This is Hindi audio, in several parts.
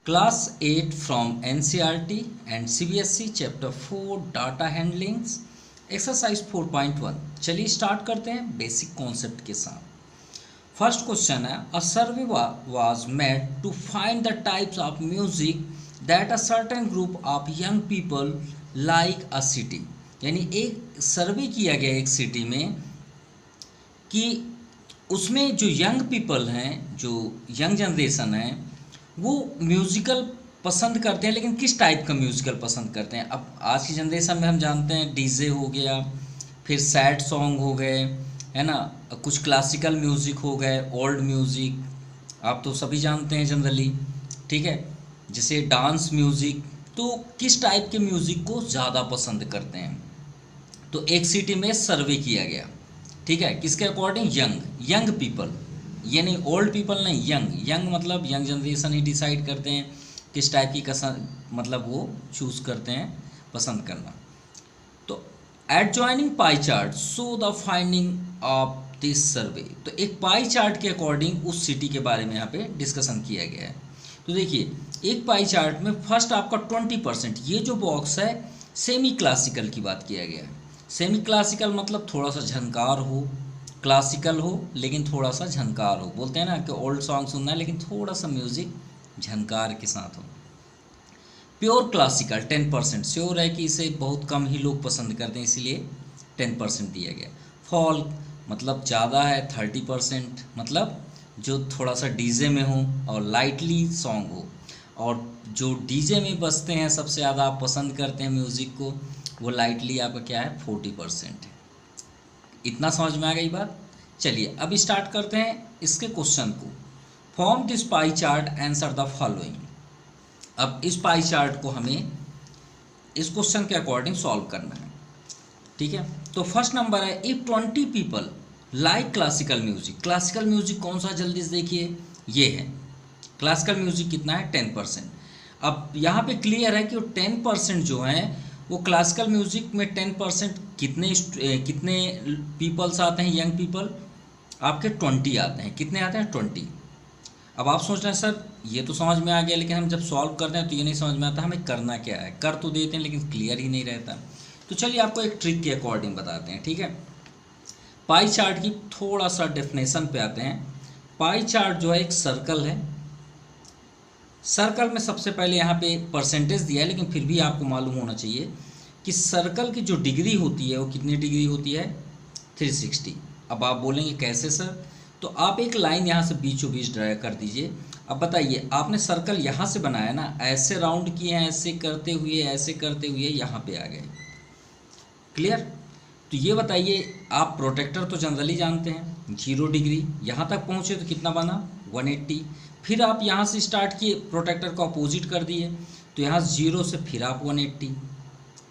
Class 8 from NCERT and CBSE Chapter 4 Data Handlings Exercise 4.1। चलिए स्टार्ट करते हैं बेसिक कॉन्सेप्ट के साथ। फर्स्ट क्वेश्चन है, a survey was made to find the types of music that a certain group of young people like a city. यानी एक सर्वे किया गया एक सिटी में कि उसमें जो यंग पीपल हैं, जो यंग जनरेशन है, वो म्यूज़िकल पसंद करते हैं, लेकिन किस टाइप का म्यूज़िकल पसंद करते हैं। अब आज की जनरेशन में हम जानते हैं डीजे हो गया, फिर सैड सॉन्ग हो गए, है ना, कुछ क्लासिकल म्यूज़िक हो गए, ओल्ड म्यूज़िक आप तो सभी जानते हैं जनरली, ठीक है, जैसे डांस म्यूज़िक। तो किस टाइप के म्यूज़िक को ज़्यादा पसंद करते हैं। तो एक सिटी में सर्वे किया गया, ठीक है, किसके अकॉर्डिंग, यंग पीपल, ये नहीं ओल्ड पीपल नहीं, यंग मतलब यंग जनरेशन ही डिसाइड करते हैं किस टाइप की मतलब वो चूज़ करते हैं पसंद करना। तो adjoining pie chart show the finding of this survey. तो एक पाई चार्ट के अकॉर्डिंग उस सिटी के बारे में यहाँ पे डिस्कशन किया गया है। तो देखिए एक पाई चार्ट में फर्स्ट आपका 20%, ये जो बॉक्स है सेमी क्लासिकल की बात किया गया है। सेमी क्लासिकल मतलब थोड़ा सा झनकार हो, क्लासिकल हो लेकिन थोड़ा सा झनकार हो। बोलते हैं ना कि ओल्ड सॉन्ग सुनना है लेकिन थोड़ा सा म्यूज़िक झनकार के साथ हो। प्योर क्लासिकल 10%, श्योर है कि इसे बहुत कम ही लोग पसंद करते हैं, इसीलिए 10% दिया गया। फॉल्क मतलब ज़्यादा है 30%, मतलब जो थोड़ा सा डीजे में हो और लाइटली सॉन्ग हो। और जो डीजे में बजते हैं सबसे ज़्यादा आप पसंद करते हैं म्यूज़िक को, वो लाइटली आपका क्या है 40% है। इतना समझ में आ गई बात। चलिए अब स्टार्ट करते हैं इसके क्वेश्चन को। Form this pie chart, answer the following. अब इस पाई चार्ट को हमें इस क्वेश्चन के अकॉर्डिंग सॉल्व करना है, ठीक है। तो फर्स्ट नंबर है, if 20 people like classical music. Classical music कौन सा, जल्दी से देखिए, ये है क्लासिकल म्यूजिक, कितना है 10%। अब यहाँ पे क्लियर है कि वो 10% जो है वो क्लासिकल म्यूजिक में 10% कितने पीपल्स आते हैं, यंग पीपल आपके 20 आते हैं। कितने आते हैं 20। अब आप सोच रहे हैं सर ये तो समझ में आ गया, लेकिन हम जब सॉल्व करते हैं तो ये नहीं समझ में आता हमें करना क्या है। कर तो देते हैं लेकिन क्लियर ही नहीं रहता। तो चलिए आपको एक ट्रिक के अकॉर्डिंग बताते हैं, ठीक है। पाई चार्ट की थोड़ा सा डेफिनेशन पे आते हैं। पाई चार्ट जो है एक सर्कल है। सर्कल में सबसे पहले यहाँ पे परसेंटेज दिया है, लेकिन फिर भी आपको मालूम होना चाहिए कि सर्कल की जो डिग्री होती है वो कितनी डिग्री होती है, 360। अब आप बोलेंगे कैसे सर, तो आप एक लाइन यहाँ से बीचों बीच ड्रा कर दीजिए। अब बताइए, आपने सर्कल यहाँ से बनाया ना, ऐसे राउंड किए हैं, ऐसे करते हुए यहाँ पे आ गए, क्लियर। तो ये बताइए, आप प्रोटेक्टर तो जनरली जानते हैं 0 डिग्री, यहाँ तक पहुँचे तो कितना बना 180। फिर आप यहाँ से स्टार्ट किए, प्रोटेक्टर को अपोजिट कर दिए, तो यहाँ 0 से फिर आप 180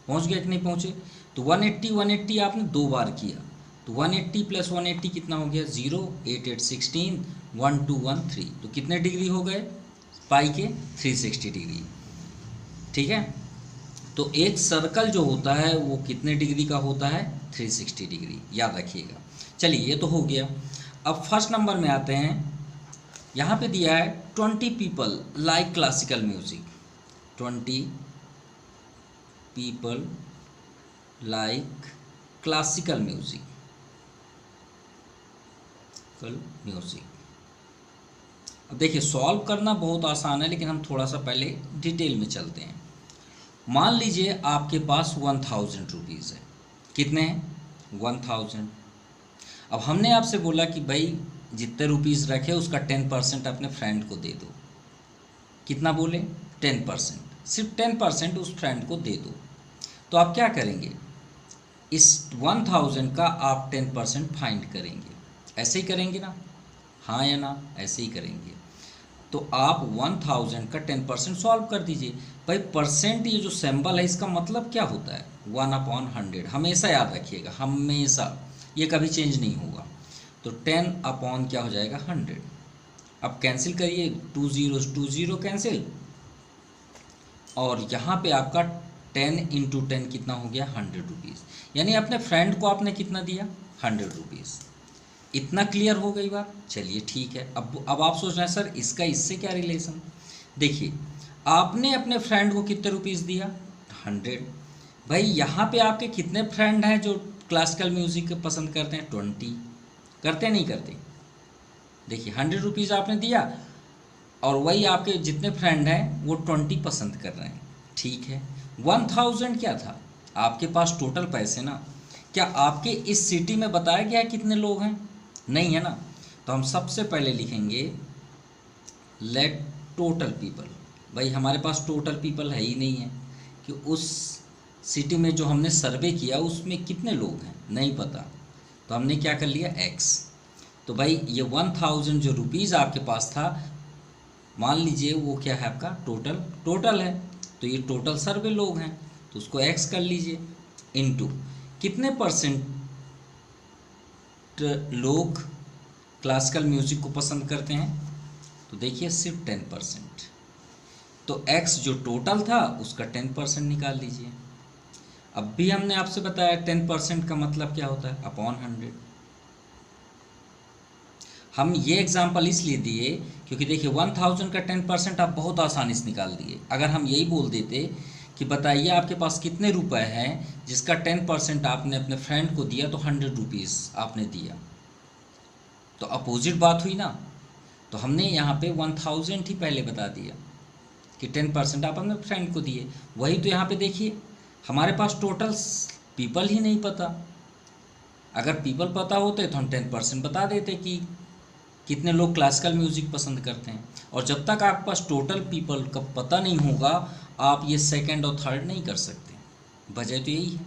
पहुँच गए कि नहीं पहुँचे। तो 180 आपने 2 बार किया, तो 180 + 180 कितना हो गया 0, 8 8 16, 1 2 1 3। तो कितने डिग्री हो गए पाई के, 360 डिग्री, ठीक है। तो एक सर्कल जो होता है वो कितने डिग्री का होता है, 360 डिग्री, याद रखिएगा। चलिए ये तो हो गया। अब फर्स्ट नंबर में आते हैं, यहाँ पे दिया है 20 people like classical music. 20 people like classical music, अब देखिए सॉल्व करना बहुत आसान है, लेकिन हम थोड़ा सा पहले डिटेल में चलते हैं। मान लीजिए आपके पास 1000 रुपीज़ है। कितने हैं 1000। अब हमने आपसे बोला कि भाई जितने रुपीज़ रखे उसका 10% अपने फ्रेंड को दे दो। कितना बोले 10%, सिर्फ 10% उस फ्रेंड को दे दो। तो आप क्या करेंगे, इस 1000 का आप 10% फाइंड करेंगे। ऐसे ही करेंगे ना, हाँ या ना, ऐसे ही करेंगे। तो आप 1000 का 10% सॉल्व कर दीजिए। भाई परसेंट ये जो सिंबल है इसका मतलब क्या होता है, 1/100। हमेशा याद रखिएगा, हमेशा, ये कभी चेंज नहीं होगा। तो 10 क्या हो जाएगा 100। अब कैंसिल करिए, 2 zeros 2 0 कैंसिल, और यहाँ पे आपका 10 × 10 कितना हो गया 100 रुपीज़। यानी अपने फ्रेंड को आपने कितना दिया 100 रुपीज़। इतना क्लियर हो गई बात। चलिए ठीक है। अब आप सोच रहे हैं सर इसका इससे क्या रिलेशन। देखिए आपने अपने फ्रेंड को कितने रुपीस दिया? 100। भाई यहाँ पे आपके कितने फ्रेंड हैं जो क्लासिकल म्यूजिक पसंद करते हैं? 20। करते हैं नहीं करते? देखिए 100 रुपीज़ आपने दिया और वही आपके जितने फ्रेंड हैं वो 20 पसंद कर रहे हैं। ठीक है, 1000 क्या था? आपके पास टोटल पैसे ना। क्या आपके इस सिटी में बताया गया है कितने लोग हैं? नहीं है ना। तो हम सबसे पहले लिखेंगे लेट टोटल पीपल। भाई हमारे पास टोटल पीपल है ही नहीं है कि उस सिटी में जो हमने सर्वे किया उसमें कितने लोग हैं, नहीं पता। तो हमने क्या कर लिया x। तो भाई ये 1000 जो रुपीज़ आपके पास था, मान लीजिए वो क्या है आपका टोटल है। तो ये टोटल सर्वे लोग हैं तो उसको x कर लीजिए इनटू कितने परसेंट लोग क्लासिकल म्यूजिक को पसंद करते हैं। तो देखिए सिर्फ 10%। तो x जो टोटल था उसका 10% निकाल लीजिए। अब भी हमने आपसे बताया 10% का मतलब क्या होता है? अपॉन 100। हम ये एग्जाम्पल इसलिए दिए क्योंकि देखिए 1000 का 10% आप बहुत आसानी से निकाल दिए। अगर हम यही बोल देते कि बताइए आपके पास कितने रुपए हैं जिसका 10% आपने अपने फ्रेंड को दिया, तो 100 रुपीज़ आपने दिया, तो अपोजिट बात हुई ना। तो हमने यहाँ पे 1000 ही पहले बता दिया कि 10% आप अपने फ्रेंड को दिए। वही तो यहाँ पे देखिए हमारे पास टोटल पीपल ही नहीं पता। अगर पीपल पता होते तो हम 10% बता देते कि कितने लोग क्लासिकल म्यूज़िक पसंद करते हैं। और जब तक आपके पास टोटल पीपल का पता नहीं होगा आप ये सेकंड और थर्ड नहीं कर सकते। वजह तो यही है।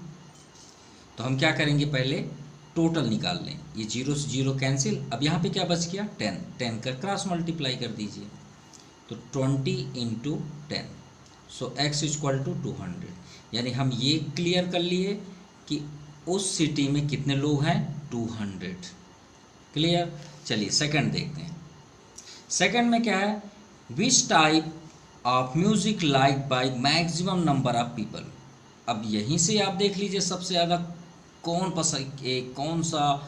तो हम क्या करेंगे, पहले टोटल निकाल लें। ये 0 से 0 कैंसिल। अब यहाँ पे क्या बच गया? 10 का क्रॉस मल्टीप्लाई कर दीजिए। तो 20 × 10, सो x = 200। यानी हम ये क्लियर कर लिए कि उस सिटी में कितने लोग हैं? 200। क्लियर। चलिए सेकंड देखते हैं। सेकंड में क्या है? Which type of music like by maximum number of people. अब यहीं से आप देख लीजिए सबसे ज़्यादा कौन सा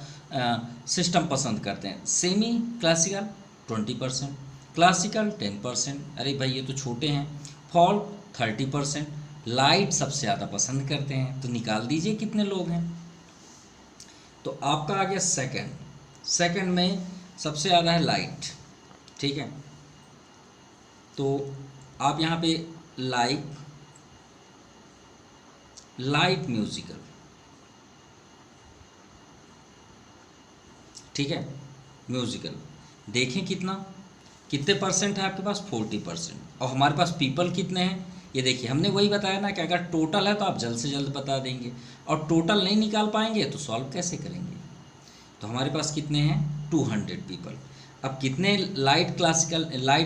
सिस्टम पसंद करते हैं। सेमी क्लासिकल 20%, क्लासिकल 10%, अरे भाई ये तो छोटे हैं। फॉल्क 30%, लाइट सबसे ज़्यादा पसंद करते हैं। तो निकाल दीजिए कितने लोग हैं। तो आपका आ गया सेकंड में सबसे ज़्यादा है लाइट। ठीक है, तो आप यहाँ पे लाइट म्यूजिकल, ठीक है, म्यूजिकल देखें कितने परसेंट है आपके पास? 40%। और हमारे पास पीपल कितने हैं? ये देखिए हमने वही बताया ना कि अगर टोटल है तो आप जल्द से जल्द बता देंगे, और टोटल नहीं निकाल पाएंगे तो सॉल्व कैसे करेंगे। तो हमारे पास कितने हैं? 200 पीपल। अब कितने लाइट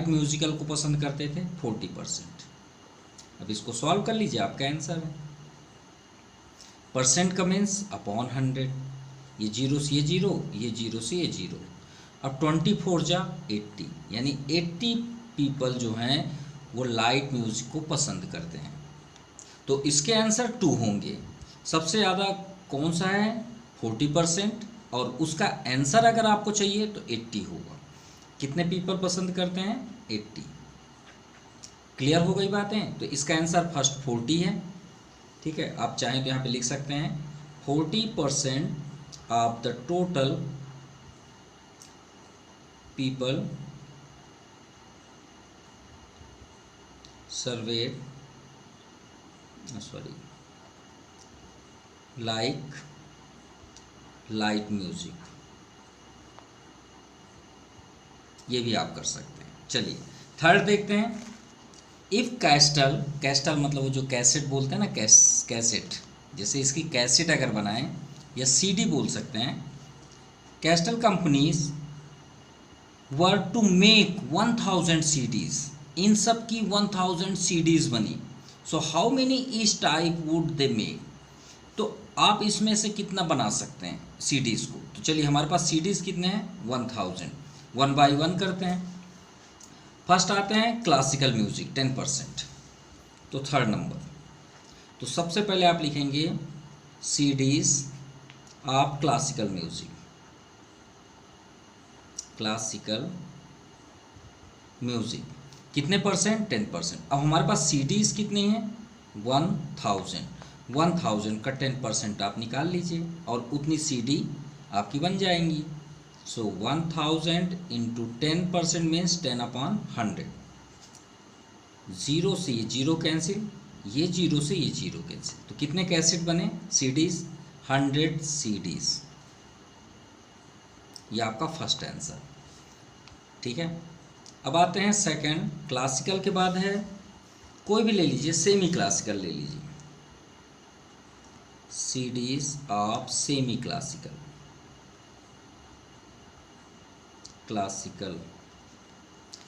म्यूजिकल को पसंद करते थे? 40%। अब इसको सॉल्व कर लीजिए, आपका आंसर है। परसेंट का मीन्स अपॉन 100। ये 0 से ये 0, ये 0 से ये 0। अब 24 जा 80, यानी 80 पीपल जो हैं वो लाइट म्यूजिक को पसंद करते हैं। तो इसके आंसर 2 होंगे। सबसे ज़्यादा कौन सा है? 40%। और उसका आंसर अगर आपको चाहिए तो 80 होगा। कितने पीपल पसंद करते हैं? 80। क्लियर हो गई बातें। तो इसका आंसर फर्स्ट 40 है। ठीक है, आप चाहें तो यहाँ पे लिख सकते हैं 40% of the total people served light music. ये भी आप कर सकते हैं। चलिए थर्ड देखते हैं। इफ़ कैस्टल मतलब वो जो कैसेट बोलते हैं ना, कैसेट, जैसे इसकी कैसेट अगर बनाएं या सीडी बोल सकते हैं। Castle companies were to make 1000 CDs, इन सब की 1000 सीडीज बनी। So how many each type would they make. तो आप इसमें से कितना बना सकते हैं सीडीज़ को। तो चलिए हमारे पास सीडीज़ कितने हैं? 1000। 1 बाय 1 करते हैं। फर्स्ट आते हैं क्लासिकल म्यूजिक 10%, तो थर्ड नंबर। तो सबसे पहले आप लिखेंगे सीडीज ऑफ क्लासिकल म्यूजिक। कितने परसेंट? 10%। अब हमारे पास CDs कितनी हैं? 1000। 1000 का 10% आप निकाल लीजिए और उतनी CD आपकी बन जाएंगी। सो 1000 इंटू 10% मीन्स 10/100। जीरो से ये जीरो कैंसिल, ये जीरो से ये जीरो कैंसिल, तो कितने कैसेट बने CDs? 100 CDs। ये आपका फर्स्ट आंसर। ठीक है, अब आते हैं सेकंड। क्लासिकल के बाद है, कोई भी ले लीजिए, सेमी क्लासिकल ले लीजिए। CDs of semi classical. Classical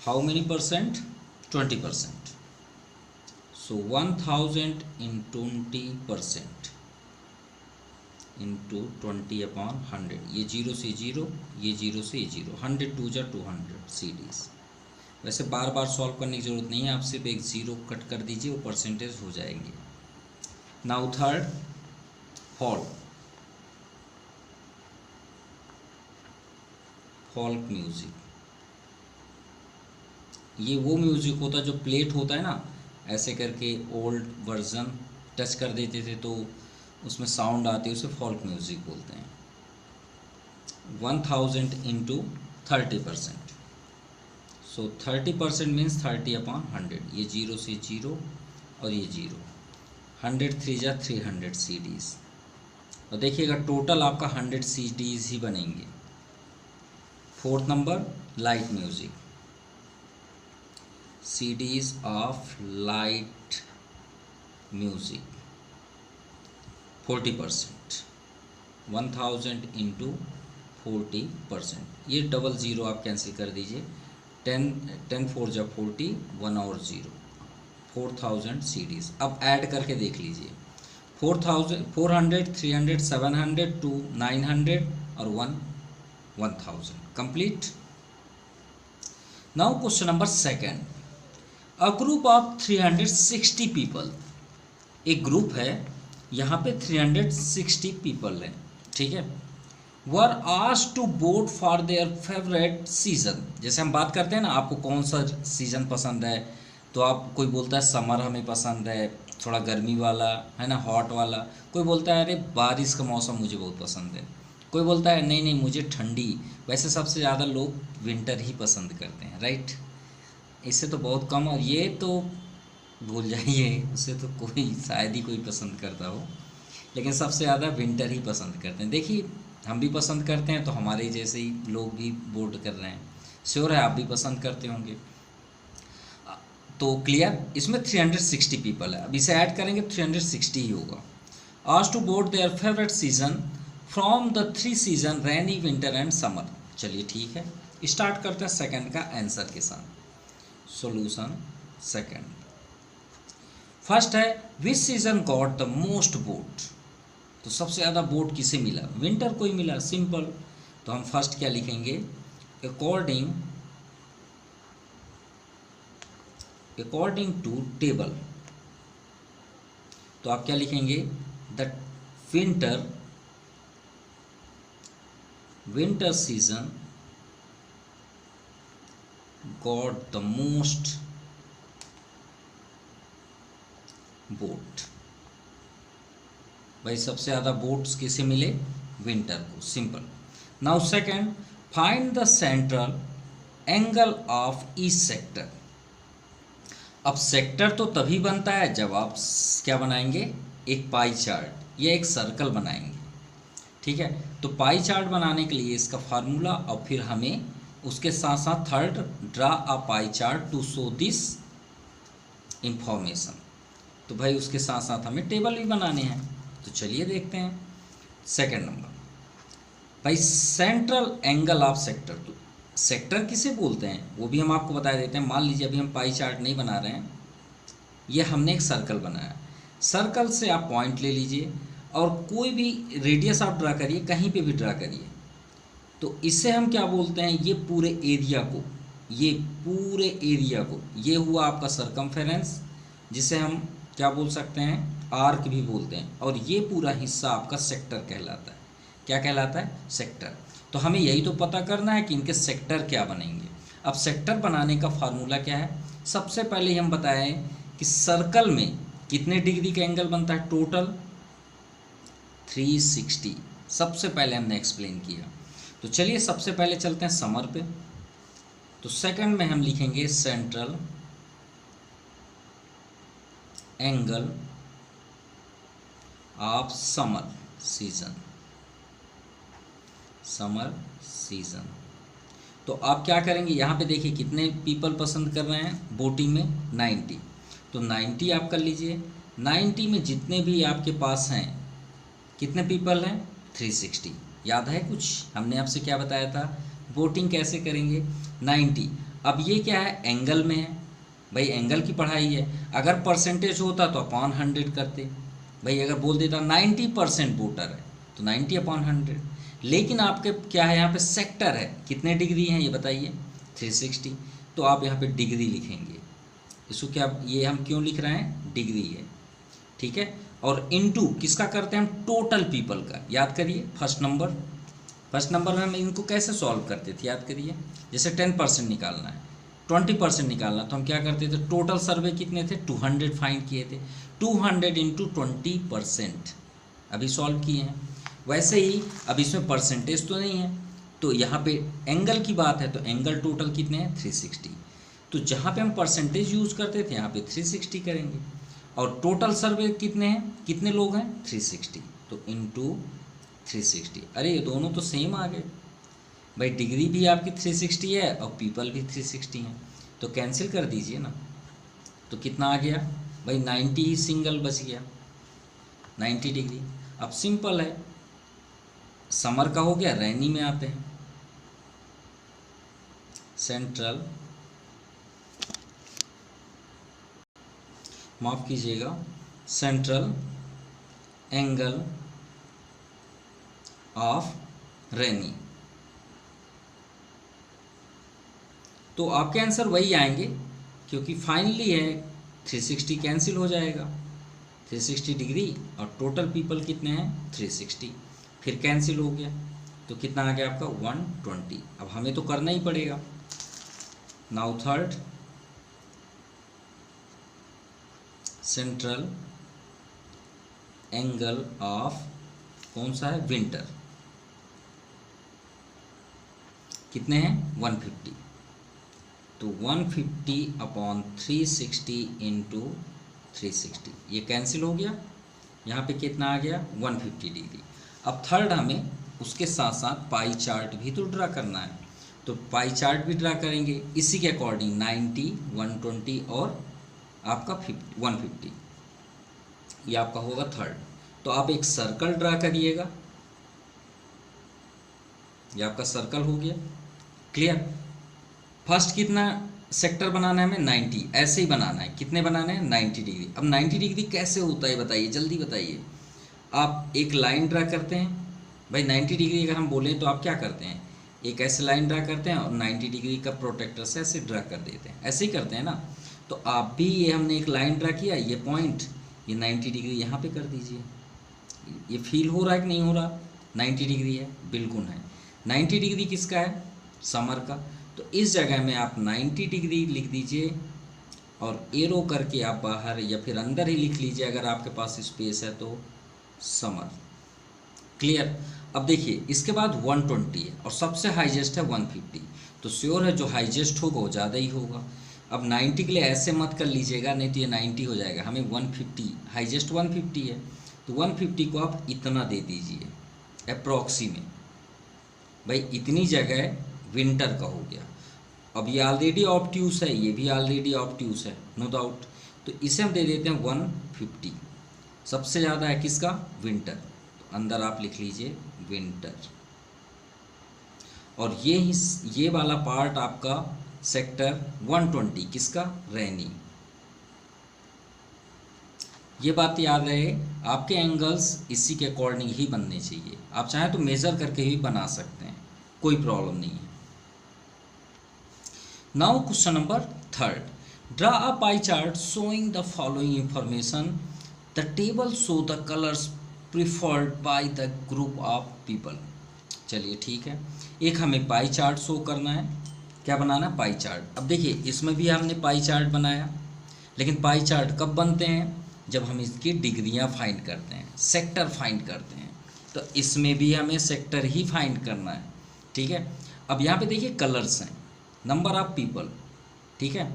how many percent? 20%। So 1000 in 20% into 20/100। ये जीरो से जीरो, ये जीरो से ये जीरो, 100 2 जा 200 CDs। वैसे बार बार सॉल्व करने की ज़रूरत नहीं है, आप सिर्फ एक ज़ीरो कट कर दीजिए, वो परसेंटेज हो जाएंगे। Now third, folk music. ये वो म्यूज़िक होता है जो प्लेट होता है ना, ऐसे करके ओल्ड वर्जन टच कर देते थे तो उसमें साउंड आती है, उसे फोल्क म्यूज़िक बोलते हैं। 1000 इंटू 30%। सो 30% मीन्स 30/100। ये जीरो से जीरो और ये जीरो, 100 3 जा 300 CDs। और देखिएगा टोटल आपका 100 CDs ही बनेंगे। Fourth number, light music. CDs of light music 40%। 1000 into 40%। ये डबल ज़ीरो आप कैंसिल कर दीजिए, 10 4 जा 40, 1 और 0, 4000 CDs। अब ऐड करके देख लीजिए, 4000 400 300 700 2 900 और 1000 complete. Now question number second. A group of 360 people. एक ग्रुप है, यहाँ पे 360 पीपल हैं, ठीक है। Were asked to vote for their favourite season. जैसे हम बात करते हैं ना, आपको कौन सा सीज़न पसंद है, तो आप कोई बोलता है समर हमें पसंद है, थोड़ा गर्मी वाला है ना, हॉट वाला। कोई बोलता है अरे बारिश का मौसम मुझे बहुत पसंद है। कोई बोलता है नहीं नहीं मुझे ठंडी। वैसे सबसे ज़्यादा लोग विंटर ही पसंद करते हैं, राइट। इससे तो बहुत कम, और ये तो भूल जाइए, उससे तो कोई शायद ही कोई पसंद करता हो, लेकिन सबसे ज़्यादा विंटर ही पसंद करते हैं। देखिए हम भी पसंद करते हैं, तो हमारे जैसे ही लोग भी वोट कर रहे हैं, श्योर है आप भी पसंद करते होंगे। तो क्लियर, इसमें 360 पीपल है। अब इसे ऐड करेंगे 360 ही होगा। Asked to vote their favourite season from the 3 season rainy winter and summer. चलिए ठीक है, स्टार्ट करते हैं सेकंड का आंसर के साथ। Solution second. फर्स्ट है विच season got the most vote. तो सबसे ज़्यादा वोट किसे मिला? विंटर को ही मिला, सिंपल। तो हम फर्स्ट क्या लिखेंगे? According to table. तो आप क्या लिखेंगे? The winter season got the most vote. भाई सबसे ज़्यादा वोट्स किसे मिले? विंटर को, simple. Now second, find the central angle of each sector. अब सेक्टर तो तभी बनता है जब आप क्या बनाएंगे? एक पाई चार्ट या एक सर्कल बनाएंगे, ठीक है। तो पाई चार्ट बनाने के लिए इसका फार्मूला, और फिर हमें उसके साथ साथ third, draw a pie chart to show this information. तो भाई उसके साथ साथ हमें टेबल भी बनाने हैं। तो चलिए देखते हैं। सेकंड नंबर, भाई सेंट्रल एंगल ऑफ सेक्टर। तो सेक्टर किसे बोलते हैं वो भी हम आपको बता देते हैं। मान लीजिए अभी हम पाई चार्ट नहीं बना रहे हैं, ये हमने एक सर्कल बनाया। सर्कल से आप पॉइंट ले लीजिए और कोई भी रेडियस आप ड्रा करिए, कहीं पे भी ड्रा करिए। तो इससे हम क्या बोलते हैं? ये पूरे एरिया को, ये हुआ आपका सरकमफेरेंस, जिसे हम क्या बोल सकते हैं? आर्क भी बोलते हैं। और ये पूरा हिस्सा आपका सेक्टर कहलाता है। क्या कहलाता है? सेक्टर। तो हमें यही तो पता करना है कि इनके सेक्टर क्या बनेंगे। अब सेक्टर बनाने का फार्मूला क्या है, सबसे पहले हम बताएं कि सर्कल में कितने डिग्री का एंगल बनता है, टोटल 360। सबसे पहले हमने एक्सप्लेन किया। तो चलिए सबसे पहले चलते हैं समर पे। तो सेकंड में हम लिखेंगे central angle of summer season, summer season. तो आप क्या करेंगे, यहाँ पे देखिए कितने पीपल पसंद कर रहे हैं बोटिंग में, 90। तो 90 आप कर लीजिए। 90 में जितने भी आपके पास हैं, कितने पीपल हैं, 360। याद है कुछ हमने आपसे क्या बताया था, बोटिंग कैसे करेंगे, 90। अब ये क्या है, एंगल में है, भाई एंगल की पढ़ाई है। अगर परसेंटेज होता तो अपॉन 100 करते, भाई अगर बोल देता 90% वोटर है तो 90/100। लेकिन आपके क्या है, यहाँ पे सेक्टर है, कितने डिग्री हैं ये बताइए, 360। तो आप यहाँ पे डिग्री लिखेंगे। इसको क्या, ये हम क्यों लिख रहे हैं, डिग्री है, ठीक है। और इनटू किसका करते हैं हम, टोटल पीपल का। याद करिए फर्स्ट नंबर में हम इनको कैसे सॉल्व करते थे, याद करिए। जैसे 10% निकालना है, 20% निकालना, तो हम क्या करते थे, टोटल सर्वे कितने थे, 200 फाइंड किए थे, 200 इंटू 20% अभी सॉल्व किए हैं। वैसे ही अब इसमें परसेंटेज तो नहीं है, तो यहाँ पे एंगल की बात है, तो एंगल टोटल कितने हैं, 360। तो जहाँ पे हम परसेंटेज यूज़ करते थे यहाँ पे 360 करेंगे। और टोटल सर्वे कितने हैं, कितने लोग हैं, 360, तो इंटू 360। अरे ये दोनों तो सेम आ गए भाई, डिग्री भी आपकी 360 है और पीपल भी 360 हैं, तो कैंसिल कर दीजिए ना। तो कितना आ गया भाई, 90 ही सिंगल बच गया, 90 डिग्री। अब सिंपल है, समर का हो गया, रैनी में आते हैं। सेंट्रल, माफ कीजिएगा, सेंट्रल एंगल ऑफ रैनी। तो आपके आंसर वही आएंगे, क्योंकि फाइनली है 360 कैंसिल हो जाएगा, 360 डिग्री और टोटल पीपल कितने हैं, 360, फिर कैंसिल हो गया। तो कितना आ गया आपका, 120। अब हमें तो करना ही पड़ेगा। Now third, central angle of, कौन सा है, विंटर, कितने हैं, 150। तो 150/360 इंटू 360, ये कैंसिल हो गया। यहाँ पे कितना आ गया, 150 डिग्री। अब थर्ड हमें उसके साथ साथ पाई चार्ट भी तो ड्रा करना है, तो पाई चार्ट भी ड्रा करेंगे इसी के अकॉर्डिंग, 90, 120 और आपका 150, ये आपका होगा थर्ड। तो आप एक सर्कल ड्रा करिएगा, ये आपका सर्कल हो गया, क्लियर। फर्स्ट कितना सेक्टर बनाना है हमें, 90, ऐसे ही बनाना है, कितने बनाने हैं, 90 डिग्री। अब 90 डिग्री कैसे होता है बताइए, जल्दी बताइए। आप एक लाइन ड्रा करते हैं भाई, 90 डिग्री अगर हम बोलें तो आप क्या करते हैं, एक ऐसे लाइन ड्रा करते हैं और 90 डिग्री का प्रोटेक्टर से ऐसे ड्रा कर देते हैं, ऐसे ही करते हैं ना। तो आप भी, ये हमने एक लाइन ड्रा किया, ये पॉइंट, ये 90 डिग्री यहाँ पे कर दीजिए। ये फील हो रहा है कि नहीं हो रहा, 90 डिग्री है, बिल्कुल है। 90 डिग्री किसका है, समर का। तो इस जगह में आप 90 डिग्री लिख दीजिए और एरो करके आप बाहर या फिर अंदर ही लिख लीजिए अगर आपके पास स्पेस है तो, समर, क्लियर। अब देखिए इसके बाद 120 है और सबसे हाईएस्ट है 150, तो श्योर है जो हाईएस्ट होगा वो ज़्यादा ही होगा। अब 90 के लिए ऐसे मत कर लीजिएगा, नहीं तो ये 90 हो जाएगा, हमें 150, हाईएस्ट 150 है, तो 150 को आप इतना दे दीजिए अप्रॉक्सी में, भाई इतनी जगह विंटर का हो गया। अब ये ऑलरेडी ऑब्ट्यूस है, ये भी ऑलरेडी ऑब्ट्यूस है, नो डाउट, तो इसे हम दे देते हैं 150। सबसे ज़्यादा है किसका, विंटर, तो अंदर आप लिख लीजिए विंटर। और ये वाला पार्ट आपका सेक्टर 120 किसका, रैनी। ये बात याद रहे, आपके एंगल्स इसी के अकॉर्डिंग ही बनने चाहिए, आप चाहें तो मेज़र करके भी बना सकते हैं, कोई प्रॉब्लम नहीं है। Now question number third, draw a pie chart showing the following information, the table show the colours preferred by the group of people. चलिए ठीक है, एक हमें पाई चार्ट शो करना है, क्या बनाना, पाई चार्ट। अब देखिए इसमें भी हमने पाई चार्ट बनाया, लेकिन पाई चार्ट कब बनते हैं, जब हम इसकी डिग्रियां फाइंड करते हैं, सेक्टर फाइंड करते हैं। तो इसमें भी हमें सेक्टर ही फाइंड करना है, ठीक है। अब यहाँ पे देखिए कलर्स हैं, नंबर ऑफ पीपल, ठीक है।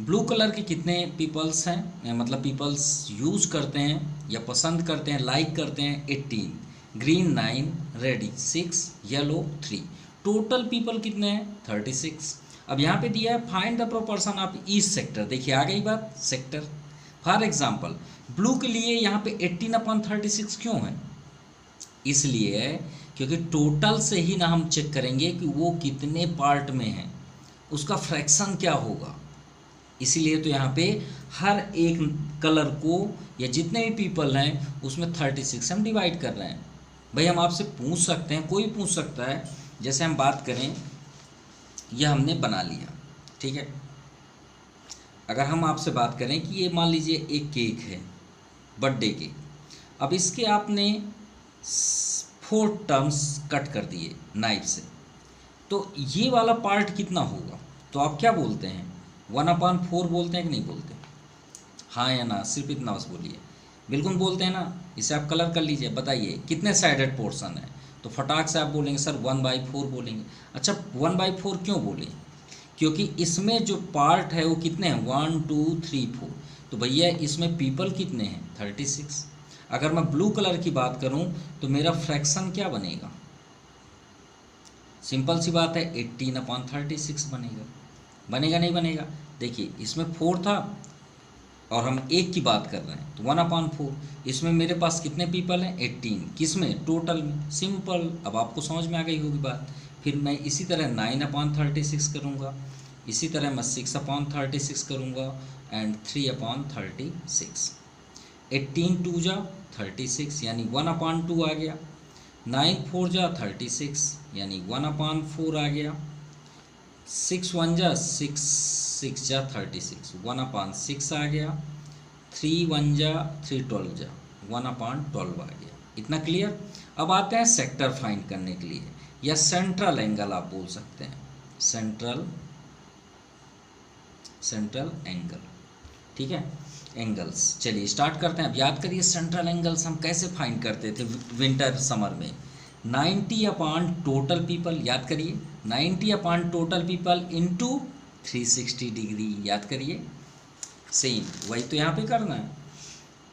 ब्लू कलर के कितने पीपल्स हैं, मतलब पीपल्स यूज करते हैं या पसंद करते हैं, लाइक करते हैं 18, green 9, red 6, yellow 3, total people कितने हैं 36। अब यहाँ पे दिया है find the proportion of each sector, देखिए आ गई बात सेक्टर। फॉर एग्जाम्पल ब्लू के लिए यहाँ पे 18/36 क्यों है, इसलिए है क्योंकि टोटल से ही ना हम चेक करेंगे कि वो कितने पार्ट में है, उसका फ्रैक्शन क्या होगा। इसीलिए तो यहाँ पे हर एक कलर को या जितने भी पीपल हैं उसमें 36 हम डिवाइड कर रहे हैं। भाई हम आपसे पूछ सकते हैं, कोई पूछ सकता है, जैसे हम बात करें यह हमने बना लिया, ठीक है। अगर हम आपसे बात करें कि ये मान लीजिए एक केक है, बर्थडे केक, अब इसके आपने 4 टर्म्स कट कर दिए नाइफ से, तो ये वाला पार्ट कितना होगा, तो आप क्या बोलते हैं 1/4 बोलते हैं कि नहीं बोलते, हाँ या ना, सिर्फ इतना बस बोलिए। बिल्कुल बोलते हैं ना। इसे आप कलर कर लीजिए, बताइए कितने साइडेड पोर्शन है, तो फटाक से आप बोलेंगे सर 1/4 बोलेंगे। अच्छा 1/4 क्यों बोले, क्योंकि इसमें जो पार्ट है वो कितने हैं 1 2 3 4, तो भैया इसमें पीपल कितने हैं 36। अगर मैं ब्लू कलर की बात करूं तो मेरा फ्रैक्शन क्या बनेगा, सिंपल सी बात है 18/36 बनेगा। बनेगा नहीं बनेगा, देखिए इसमें 4 था और हम एक की बात कर रहे हैं तो 1/4, इसमें मेरे पास कितने पीपल हैं 18, किसमें टोटल में, सिंपल। अब आपको समझ में आ गई होगी बात। फिर मैं इसी तरह 9/36 करूँगा, इसी तरह मैं 6/36 करूँगा एंड 3/36। 18 2 जा 36 यानी 1/2 आ गया, 9 4 जा 36 यानी 1/4 आ गया, 6 1 जा 6 6 जा 36 1/6 आ गया, 3 1 जा 3 12 जा 1/12 आ गया। इतना क्लियर। अब आते हैं सेक्टर फाइंड करने के लिए, या सेंट्रल एंगल आप बोल सकते हैं, सेंट्रल एंगल, ठीक है, एंगल्स। चलिए स्टार्ट करते हैं। अब याद करिए सेंट्रल एंगल्स हम कैसे फाइंड करते थे विंटर समर में, 90 टोटल पीपल, याद करिए 90 टोटल पीपल इंटू 360 डिग्री, याद करिए सेम वही तो यहाँ पे करना है।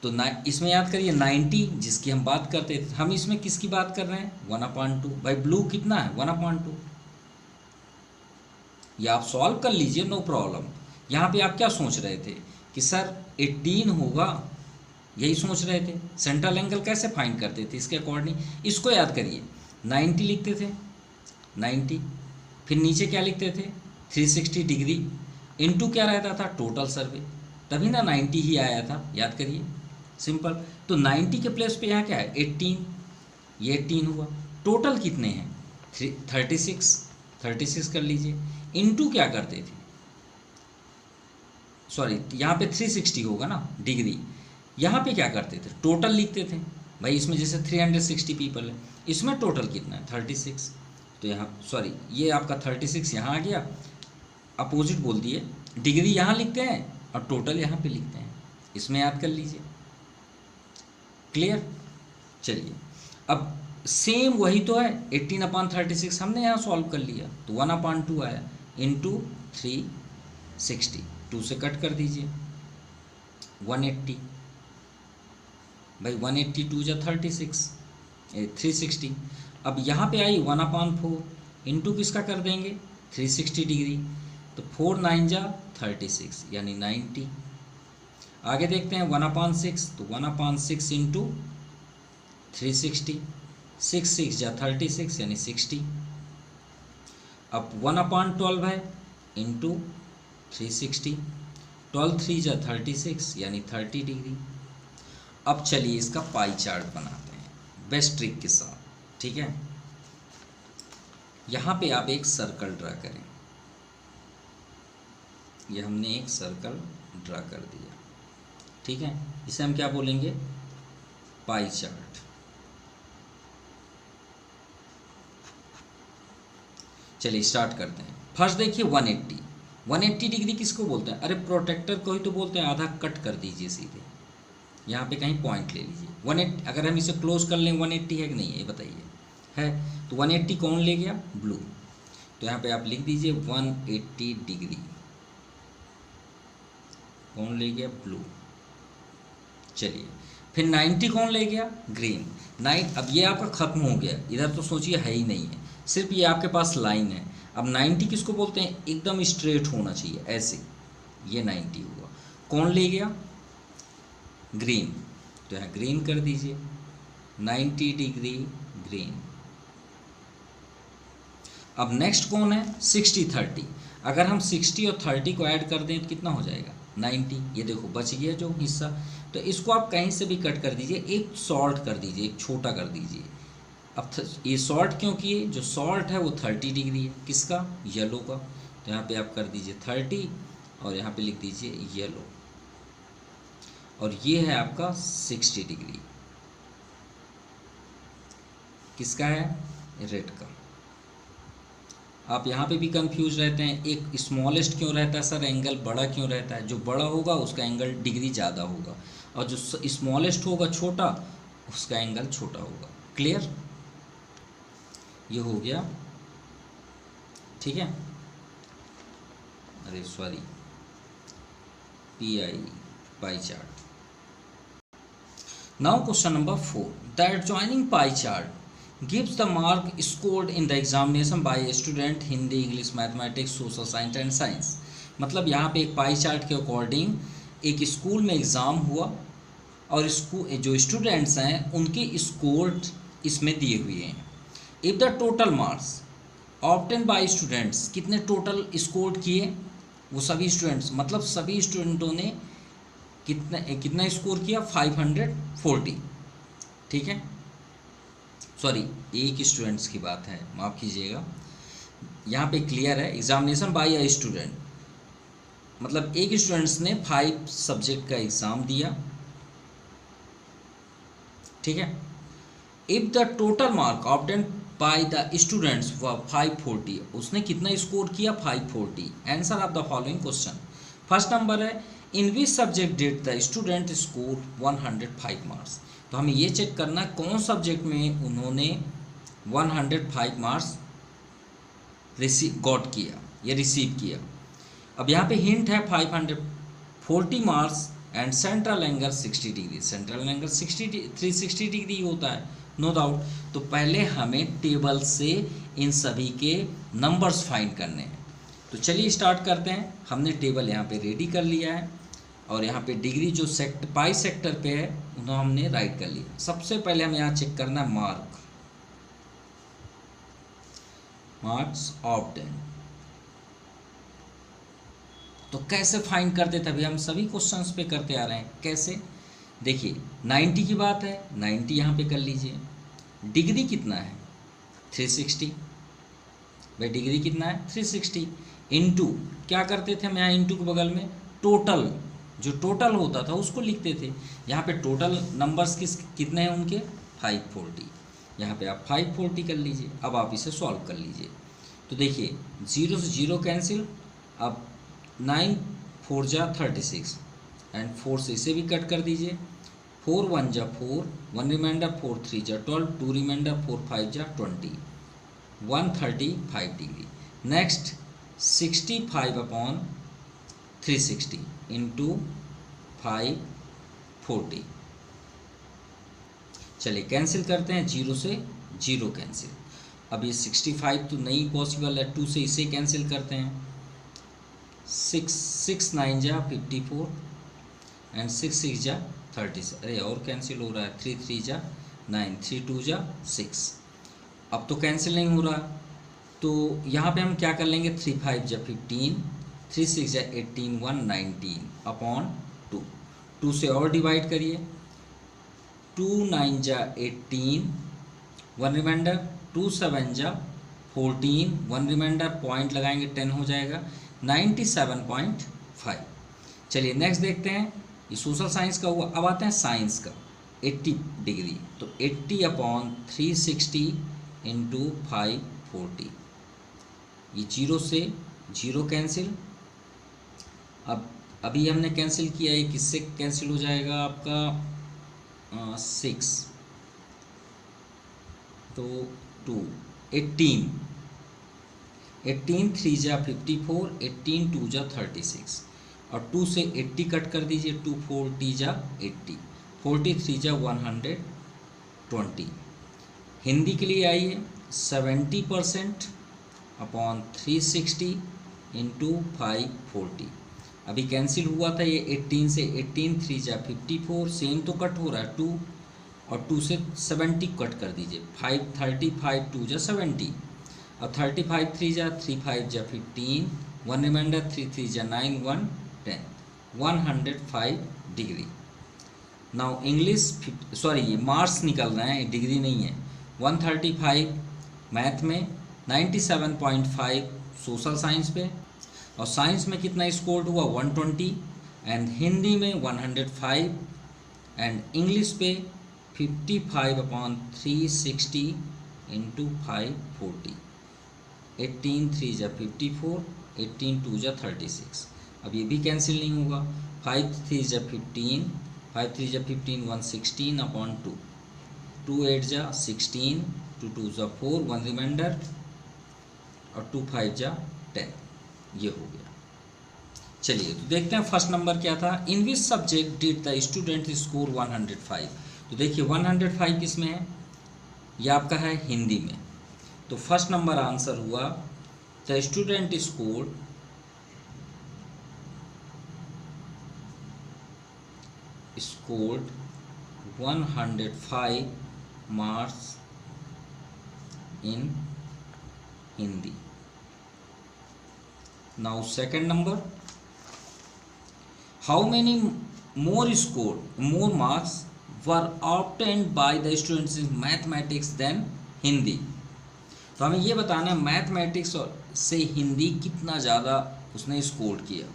तो इसमें याद करिए 90 जिसकी हम बात करते थे, हम इसमें किसकी बात कर रहे हैं 1/2। भाई ब्लू कितना है 1/2, या आप सॉल्व कर लीजिए नो प्रॉब्लम। यहाँ पे आप क्या सोच रहे थे कि सर 18 होगा, यही सोच रहे थे। सेंट्रल एंगल कैसे फाइंड करते थे इसके अकॉर्डिंग, इसको याद करिए 90 लिखते थे 90, फिर नीचे क्या लिखते थे 360 डिग्री, इनटू क्या रहता था टोटल सर्वे, तभी ना 90 ही आया था, याद करिए सिंपल। तो 90 के प्लेस पे यहाँ क्या है 18, ये 18 हुआ, टोटल कितने हैं 36 कर लीजिए, इनटू क्या करते थे, सॉरी यहाँ पे 360 होगा ना डिग्री, यहाँ पे क्या करते थे टोटल लिखते थे। भाई इसमें जैसे 360 पीपल है, इसमें टोटल कितना है 36, तो यहाँ सॉरी ये आपका 36 यहाँ आ गया, अपोजिट बोल दिए, डिग्री यहाँ लिखते हैं और टोटल यहाँ पे लिखते हैं, इसमें याद कर लीजिए। क्लियर। चलिए अब सेम वही तो है 18/36 हमने यहाँ सॉल्व कर लिया, तो 1/2 आया इंटू 360, 2 से कट कर दीजिए 180, भाई 182 जा 36 360। अब यहाँ पे आई 1/4 इंटू किसका कर देंगे 360 डिग्री, तो 4 9 जा 36 यानी 90। आगे देखते हैं 1/6, तो 1/6 इंटू 360, 6 6 जा 36 यानी 60। अब 1/12 है इंटू 360, 12 3 जा 36 यानी 30 डिग्री। अब चलिए इसका पाई चार्ट बनाते हैं बेस्ट ट्रिक के साथ, ठीक है। यहाँ पे आप एक सर्कल ड्रा करें, ये हमने एक सर्कल ड्रा कर दिया, ठीक है। इसे हम क्या बोलेंगे पाई चार्ट। चलिए स्टार्ट करते हैं। फर्स्ट देखिए 180 डिग्री किसको बोलते हैं? अरे प्रोटेक्टर को ही तो बोलते हैं। आधा कट कर दीजिए सीधे, यहाँ पे कहीं पॉइंट ले लीजिए। 180 अगर हम इसे क्लोज कर लें 180 है कि नहीं, ये बताइए। है तो 180 कौन ले गया? ब्लू। तो यहाँ पे आप लिख दीजिए 180 डिग्री कौन ले गया? ब्लू। चलिए फिर 90 कौन ले गया? ग्रीन। अब ये आपका खत्म हो गया, इधर तो सोचिए है ही नहीं है, सिर्फ ये आपके पास लाइन है। अब 90 किसको बोलते हैं? एकदम स्ट्रेट होना चाहिए ऐसे, ये 90 हुआ। कौन ले गया? ग्रीन। तो यहाँ ग्रीन कर दीजिए, 90 डिग्री ग्रीन। अब नेक्स्ट कौन है? 60 30। अगर हम 60 और 30 को ऐड कर दें तो कितना हो जाएगा? 90। ये देखो बच गया जो हिस्सा। तो इसको आप कहीं से भी कट कर दीजिए, एक सॉल्ट कर दीजिए, एक छोटा कर दीजिए। अब ये सॉल्ट क्यों किए? जो सॉल्ट है वो 30 डिग्री है, किसका? येलो का। तो यहाँ पे आप कर दीजिए 30 और यहाँ पे लिख दीजिए येलो। और ये है आपका 60 डिग्री, किसका है? रेड का। आप यहाँ पे भी कंफ्यूज रहते हैं, एक स्मॉलेस्ट क्यों रहता है सर, एंगल बड़ा क्यों रहता है? जो बड़ा होगा उसका एंगल डिग्री ज़्यादा होगा, और जो स्मॉलेस्ट होगा छोटा, उसका एंगल छोटा होगा। क्लियर? ये हो गया, ठीक है। अरे sorry, pie chart. Now question number 4. The adjoining pie chart gives the mark scored in the examination by a student Hindi, English, Mathematics, Social Science and Science. मतलब यहाँ पे एक पाई चार्ट के अकॉर्डिंग एक स्कूल में एग्ज़ाम हुआ और स्कूल जो स्टूडेंट्स हैं उनके स्कोर इसमें दिए हुए हैं। If the total marks obtain bye students, कितने टोटल स्कोर किए वो सभी स्टूडेंट्स, मतलब सभी स्टूडेंटों ने कितना स्कोर किया? 540। ठीक है, सॉरी एक स्टूडेंट्स की बात है, माफ़ कीजिएगा। यहाँ पे क्लियर है, एग्जामिनेशन बाय अ स्टूडेंट, मतलब एक स्टूडेंट्स ने 5 सब्जेक्ट का एग्ज़ाम दिया। ठीक है, if the total mark obtain by the students was 540, उसने कितना स्कोर किया? 540। Answer of the following question. First number है in which subject did the student score 105 marks. तो हमें ये चेक करना है कौन सब्जेक्ट में उन्होंने 105 मार्क्स गॉट किया या रिसीव किया। अब यहाँ पे हिंट है 540 marks and central angle 60 degree. Central angle 360 degree होता है, नो डाउट। तो पहले हमें टेबल से इन सभी के नंबर्स फाइंड करने हैं। तो चलिए स्टार्ट करते हैं। हमने टेबल यहाँ पे रेडी कर लिया है और यहाँ पे डिग्री जो पाई सेक्टर पे है उन्हें हमने राइट कर लिया। सबसे पहले हमें यहाँ चेक करना है मार्क्स ऑब्टेन। तो कैसे फाइंड करते थे? अभी हम सभी क्वेश्चंस पे करते आ रहे हैं। कैसे? देखिए 90 की बात है, 90 यहाँ पे कर लीजिए। डिग्री कितना है? 360। भाई डिग्री कितना है? 360। इनटू क्या करते थे हम यहाँ इनटू के बगल में टोटल, जो टोटल होता था उसको लिखते थे। यहाँ पे टोटल नंबर्स कितने हैं उनके? 540। यहाँ पे आप 540 कर लीजिए। अब आप इसे सॉल्व कर लीजिए। तो देखिए 0 से 0 कैंसिल। अब 9 4 जा 36 एंड 4 से इसे भी कट कर दीजिए। 4 1 जा 4, 1 रिमाइंडर, 4 3 जा 12, 2 रिमाइंडर, 4 5 जा 20, 135 डिग्री। Next 65 upon 360 into 540। चलिए कैंसिल करते हैं, 0 से 0 कैंसिल। अब ये 65 तो नहीं पॉसिबल है, 2 से इसे कैंसिल करते हैं। 6 9 जा 54 एंड 6 6 जा 30। अरे और कैंसिल हो रहा है। 3 3 जा 9, 3 2 जा 6। अब तो कैंसिल नहीं हो रहा, तो यहाँ पे हम क्या कर लेंगे? 3 5 जा 15, 3 6 जा 18, 1 19 अपॉन 2। 2 से और डिवाइड करिए। 2 9 जा 18, 1 रिमाइंडर, 2 7 जा 14, 1 रिमाइंडर, पॉइंट लगाएंगे 10 हो जाएगा 97.5। चलिए नेक्स्ट देखते हैं, ये सोशल साइंस का हुआ। अब आते हैं साइंस का। 80 डिग्री, तो 80 अपॉन 360 इंटू 540। ये 0 से 0 कैंसिल। अब अभी हमने कैंसिल किया है, किससे कैंसिल हो जाएगा आपका 6, तो 2, 18, 18 3 जा 54, 18 2 जा 36, और 2 से 80 कट कर दीजिए, 2 40 जा 80, 43 जा 120। हिंदी के लिए आइए 70% अपॉन 360 इंटू 540। अभी कैंसिल हुआ था ये 18 से, 18 3 जा 54, सेम तो कट हो रहा है 2, और 2 से 70 कट कर दीजिए, 5 35 2 जा 70, और 35 3 जा 3 5 जा 15, 1 रिमाइंडर 3 3 जा 9 1 10, 105 डिग्री। नाउ इंग्लिश सॉरी ये मार्क्स निकल रहे हैं, डिग्री नहीं है। 135 मैथ में, 97.5 सोशल साइंस पे, और साइंस में कितना स्कोर हुआ 120, एंड हिंदी में 105, एंड इंग्लिश पे 55/360 इंटू 540, 18 3 जा 54, 18 2 जा 36। अब ये भी कैंसिल नहीं होगा, 5 3 जा 15, 5 3 जा 15, 116 अपॉन 2, 2 8 जा 16, 2 2 जा 4, 1 रिमाइंडर, और 2 5 जा 10, ये हो गया। चलिए तो देखते हैं फर्स्ट नंबर क्या था, in which subject did the student score 105। तो देखिए 105 किस में है, यह आपका है हिंदी में। तो फर्स्ट नंबर आंसर हुआ the student score scored 105 marks in Hindi. Now second number, how many more marks were obtained by the students in mathematics than Hindi? तो हमें ये बताना है मैथमेटिक्स से हिंदी कितना ज़्यादा उसने स्कोर किया।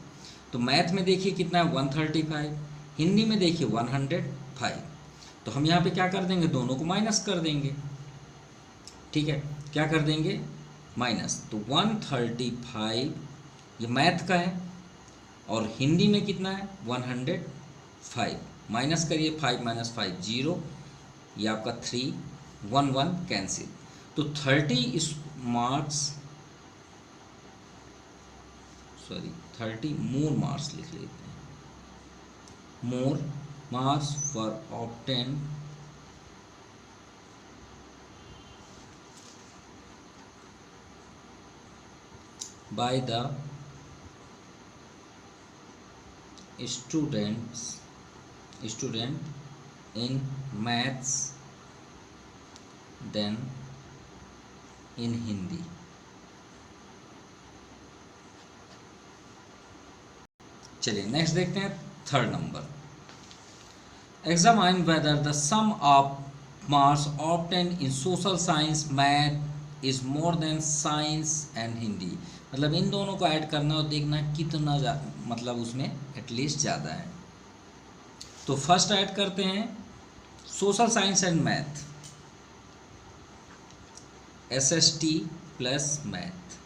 तो मैथ में देखिए कितना है 135, हिंदी में देखिए 105। तो हम यहाँ पे क्या कर देंगे, दोनों को माइनस कर देंगे, ठीक है, क्या कर देंगे माइनस। तो 135 ये मैथ का है, और हिंदी में कितना है 105, माइनस करिए 5 - 5 0, ये आपका 3 1 1 कैंसिल। तो 30 मार्क्स, सॉरी 30 मोर मार्क्स लिख लेते हैं, more marks for obtain by the student in maths than in Hindi। चलिए नेक्स्ट देखते हैं third number, examine whether the sum of marks obtain in social science math is more than science and Hindi. मतलब इन दोनों को ऐड करना और देखना कितना मतलब उसमें एटलीस्ट ज़्यादा है। तो फर्स्ट ऐड करते हैं social science and math, SST plus math.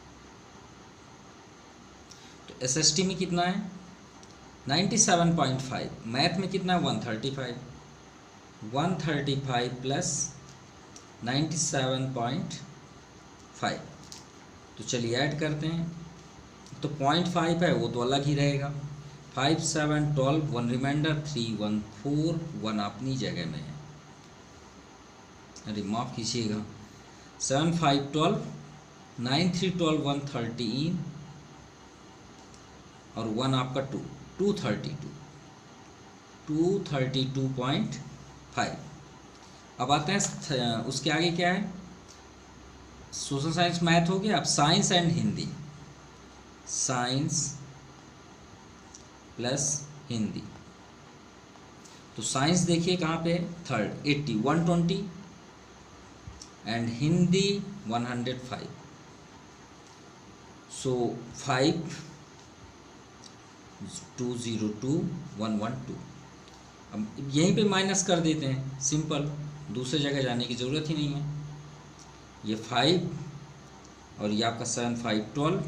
तो SST में कितना है 97.5, मैथ में कितना है 135, 135 प्लस 97.5। तो चलिए ऐड करते हैं, तो 0.5 है वो तो अलग ही रहेगा, 5 7 12, 1 रिमाइंडर 3 1 4, 1 अपनी जगह में है, अरे माफ़ कीजिएगा, 7 5 12, 9 3 12, 113, और 1 आपका 232.5। अब आते हैं उसके आगे क्या है, सोशल साइंस मैथ हो गया, अब science and Hindi, science plus Hindi. तो साइंस देखिए कहाँ पे थर्ड 80 120, एंड हिंदी 105, सो 5 202 112। अब यहीं पे माइनस कर देते हैं, सिंपल, दूसरे जगह जाने की ज़रूरत ही नहीं है। ये 5 और ये आपका 7 5 12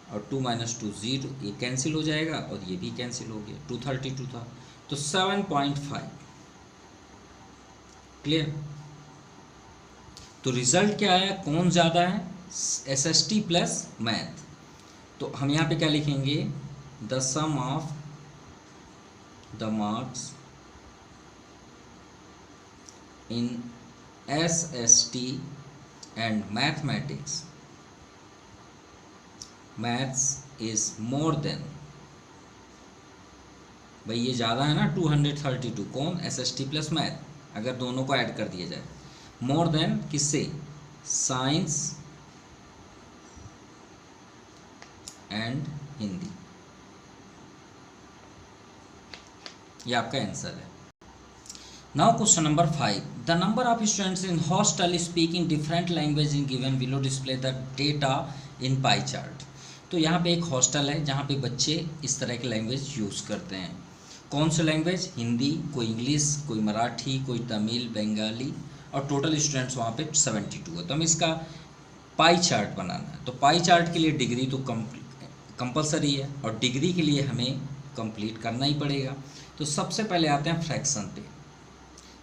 और 2 - 2 0, ये कैंसिल हो जाएगा और ये भी कैंसिल हो गया, 232 था तो 7.5। क्लियर। तो रिजल्ट क्या आया, कौन ज़्यादा है, SST प्लस मैथ। तो हम यहाँ पे क्या लिखेंगे, the sum of the marks in SST and mathematics maths is more than, भाई ये ज़्यादा है ना 232, कौन, SST प्लस मैथ, अगर दोनों को ऐड कर दिया जाए, मोर देन किससे, साइंस एंड हिंदी। ये आपका आंसर है। Now question number 5, the number of students in hostel speaking different language in given below display the data in pie chart. तो यहाँ पे एक हॉस्टल है जहाँ पे बच्चे इस तरह के लैंग्वेज यूज़ करते हैं। कौन सी लैंग्वेज, हिंदी, कोई इंग्लिश, कोई मराठी, कोई तमिल, बंगाली, और टोटल स्टूडेंट्स वहाँ पे 72 है। तो हम इसका पाई चार्ट बनाना है। तो पाई चार्ट के लिए डिग्री तो कंपलसरी है और डिग्री के लिए हमें कंप्लीट करना ही पड़ेगा। तो सबसे पहले आते हैं फ्रैक्शन पे,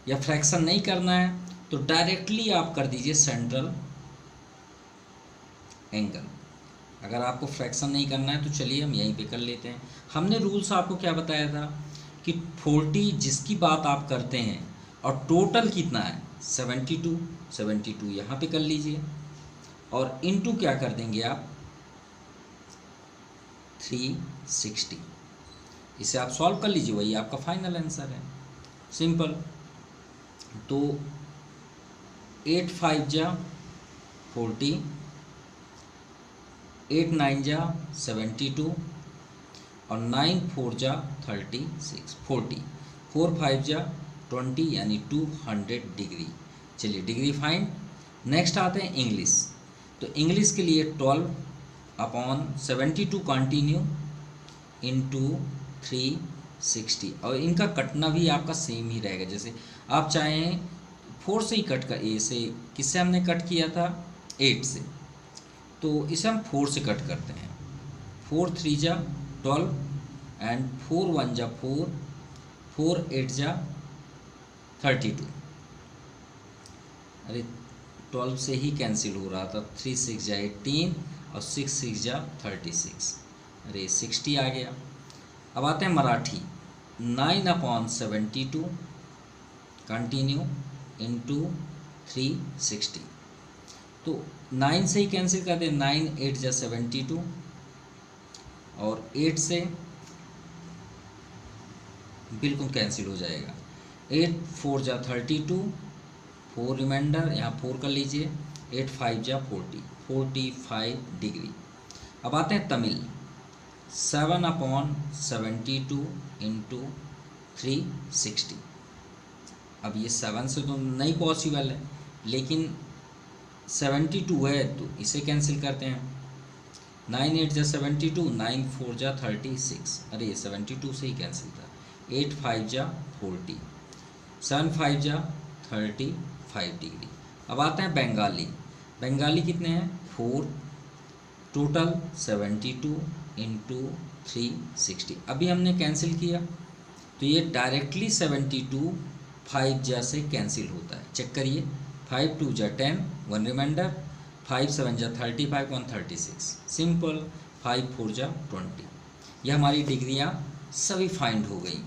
या फ्रैक्शन नहीं करना है तो डायरेक्टली आप कर दीजिए सेंट्रल एंगल। अगर आपको फ्रैक्शन नहीं करना है तो चलिए हम यहीं पे कर लेते हैं। हमने रूल्स आपको क्या बताया था कि 40 जिसकी बात आप करते हैं और टोटल कितना है 72 यहाँ पे कर लीजिए और इनटू क्या कर देंगे आप 360, इसे आप सॉल्व कर लीजिए, वही आपका फाइनल आंसर है, सिंपल। तो 8 5 जा 40, 8 9 जा 72 और 9 4 जा 36, 40, 4 5 जा 20 यानी 200 डिग्री। चलिए डिग्री फाइंड। नेक्स्ट आते हैं इंग्लिश। तो इंग्लिश के लिए 12/72 कंटिन्यू इंटू 360, और इनका कटना भी आपका सेम ही रहेगा। जैसे आप चाहें 4 से ही कट कर, ए से किससे हमने कट किया था 8 से, तो इसे हम 4 से कट करते हैं। 4 3 जा 12 एंड 4 1 जा 4, 4 8 जा 32। अरे 12 से ही कैंसिल हो रहा था, 3 6 जा 18 और 6 6 जा 36, अरे 60 आ गया। अब आते हैं मराठी, 9/72 कंटिन्यू इंटू 360। तो 9 से ही कैंसिल कर दे, 9 8 जा 72 और 8 से बिल्कुल कैंसिल हो जाएगा, 8 4 जा 32, 4 रिमाइंडर यहाँ 4 कर लीजिए, 8 5 जा 40, 45 डिग्री। अब आते हैं तमिल, 7/72 इंटू 360। अब ये 7 से तो नहीं पॉसिबल है, लेकिन 72 है तो इसे कैंसिल करते हैं, 9 8 जा 72, 9 4 जा 36, अरे ये 72 से ही कैंसिल था, 8 5 जा 40, 7 5 जा 35 डिग्री। अब आते हैं बंगाली, बंगाली कितने हैं 4, टोटल 72 इंटू 360। अभी हमने कैंसिल किया तो ये डायरेक्टली 72 5 जा से कैंसिल होता है, चेक करिए, 5 2 जा 10, 1 रिमाइंडर, 5 7 जा 35, 136, सिंपल, 5 4 जा 20। ये हमारी डिग्रियाँ सभी फाइंड हो गई।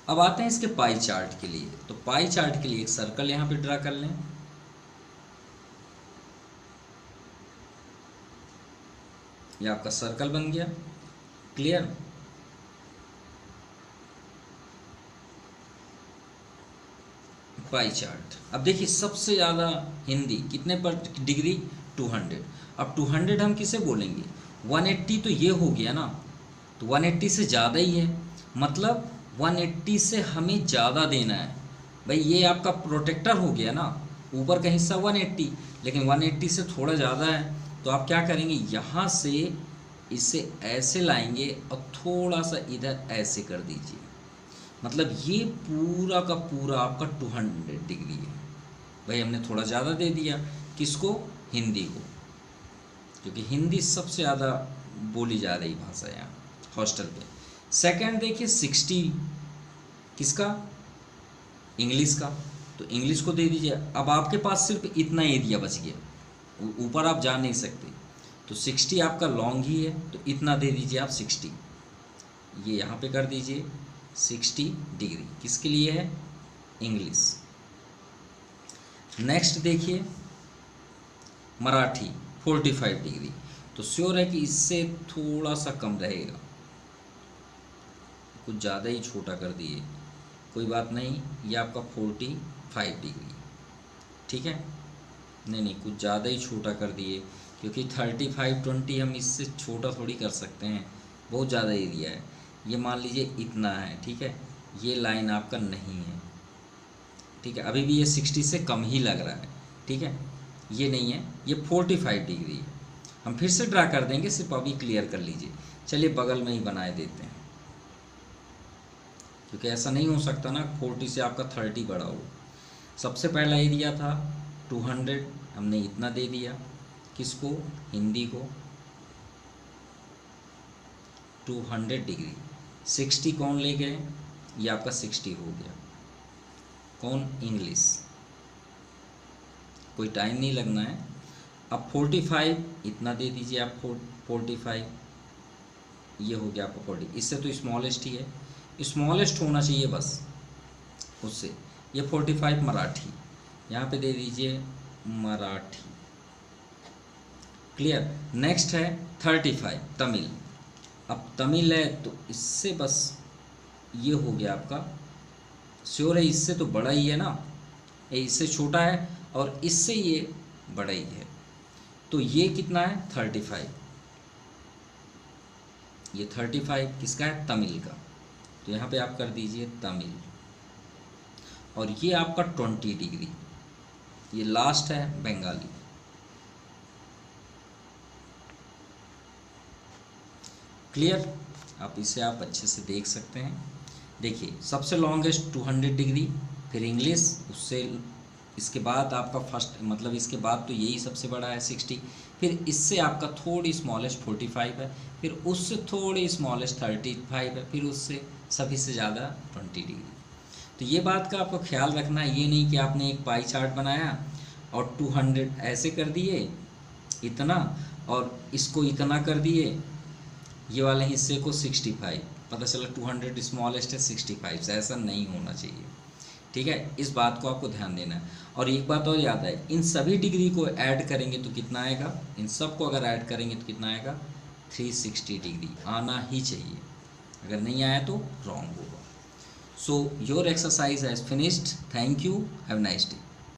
अब आते हैं इसके पाई चार्ट के लिए। तो पाई चार्ट के लिए एक सर्कल यहाँ पे ड्रा कर लें, ये आपका सर्कल बन गया, क्लियर। Pie chart. अब देखिए सबसे ज़्यादा हिंदी कितने पर डिग्री 200। अब 200 हम किसे बोलेंगे, 180 तो ये हो गया ना, तो 180 से ज़्यादा ही है, मतलब 180 से हमें ज़्यादा देना है। भाई ये आपका प्रोटेक्टर हो गया ना, ऊपर का हिस्सा 180, लेकिन 180 से थोड़ा ज़्यादा है, तो आप क्या करेंगे, यहाँ से इसे ऐसे लाएंगे और थोड़ा सा इधर ऐसे कर दीजिए, मतलब ये पूरा का पूरा आपका 200 डिग्री है। भाई हमने थोड़ा ज़्यादा दे दिया, किसको, हिंदी को, क्योंकि हिंदी सबसे ज़्यादा बोली जा रही भाषा है यहाँ हॉस्टल पे। सेकंड देखिए 60 किसका, इंग्लिश का, तो इंग्लिश को दे दीजिए। अब आपके पास सिर्फ इतना एरिया बच गया, ऊपर आप जा नहीं सकते, तो 60 आपका लॉन्ग ही है, तो इतना दे दीजिए आप 60, ये यहाँ पे कर दीजिए 60 डिग्री, किसके लिए है, इंग्लिश। नेक्स्ट देखिए मराठी 45 डिग्री, तो श्योर है कि इससे थोड़ा सा कम रहेगा, कुछ ज़्यादा ही छोटा कर दिए, कोई बात नहीं, ये आपका 45 डिग्री, ठीक है, नहीं कुछ ज़्यादा ही छोटा कर दिए, क्योंकि 35-20 हम इससे छोटा थोड़ी कर सकते हैं, बहुत ज़्यादा एरिया है। ये मान लीजिए इतना है, ठीक है, ये लाइन आपका नहीं है, ठीक है, अभी भी ये 60 से कम ही लग रहा है, ठीक है, ये नहीं है, ये 45 डिग्री है। हम फिर से ड्रा कर देंगे, सिर्फ अभी क्लियर कर लीजिए। चलिए बगल में ही बनाए देते हैं, क्योंकि ऐसा नहीं हो सकता ना 40 से आपका 30 बड़ा हो। सबसे पहला एरिया था 200, हमने इतना दे दिया, किसको, हिंदी को, 200 डिग्री। 60 कौन ले गए, ये आपका 60 हो गया, कौन, इंग्लिश, कोई टाइम नहीं लगना है। अब 45 इतना दे दीजिए आप, 45, ये हो गया आपका 40, इससे तो स्मॉलेस्ट ही है, स्मॉलेस्ट होना चाहिए बस उससे, ये 45 मराठी, यहाँ पे दे दीजिए मराठी, क्लियर। नेक्स्ट है 35 तमिल, अब तमिल है तो इससे बस ये हो गया आपका, श्योर है इससे तो बड़ा ही है ना, ये इससे छोटा है और इससे ये बड़ा ही है, तो ये कितना है 35, ये 35 किसका है, तमिल का, तो यहाँ पे आप कर दीजिए तमिल, और ये आपका 20 डिग्री, ये लास्ट है बंगाली। क्लियर, आप इसे आप अच्छे से देख सकते हैं। देखिए सबसे लॉन्गेस्ट 200 डिग्री, फिर इंग्लिश, उससे इसके बाद आपका फर्स्ट, मतलब इसके बाद तो यही सबसे बड़ा है 60, फिर इससे आपका थोड़ी स्मॉलेस्ट 45 है, फिर उससे थोड़ी स्मॉलेस्ट 35 है, फिर उससे सभी से ज़्यादा 20 डिग्री। तो ये बात का आपको ख्याल रखना है, ये नहीं कि आपने एक पाई चार्ट बनाया और 200 ऐसे कर दिए इतना, और इसको इतना कर दिए, ये वाले हिस्से को 65, पता चला 200 स्मॉलेस्ट है 65 से, ऐसा नहीं होना चाहिए, ठीक है, इस बात को आपको ध्यान देना है। और एक बात और याद है, इन सभी डिग्री को ऐड करेंगे तो कितना आएगा, इन सब को अगर ऐड करेंगे तो कितना आएगा, 360 डिग्री आना ही चाहिए, अगर नहीं आया तो रॉन्ग होगा। So your exercise has finished, thank you, have nice day.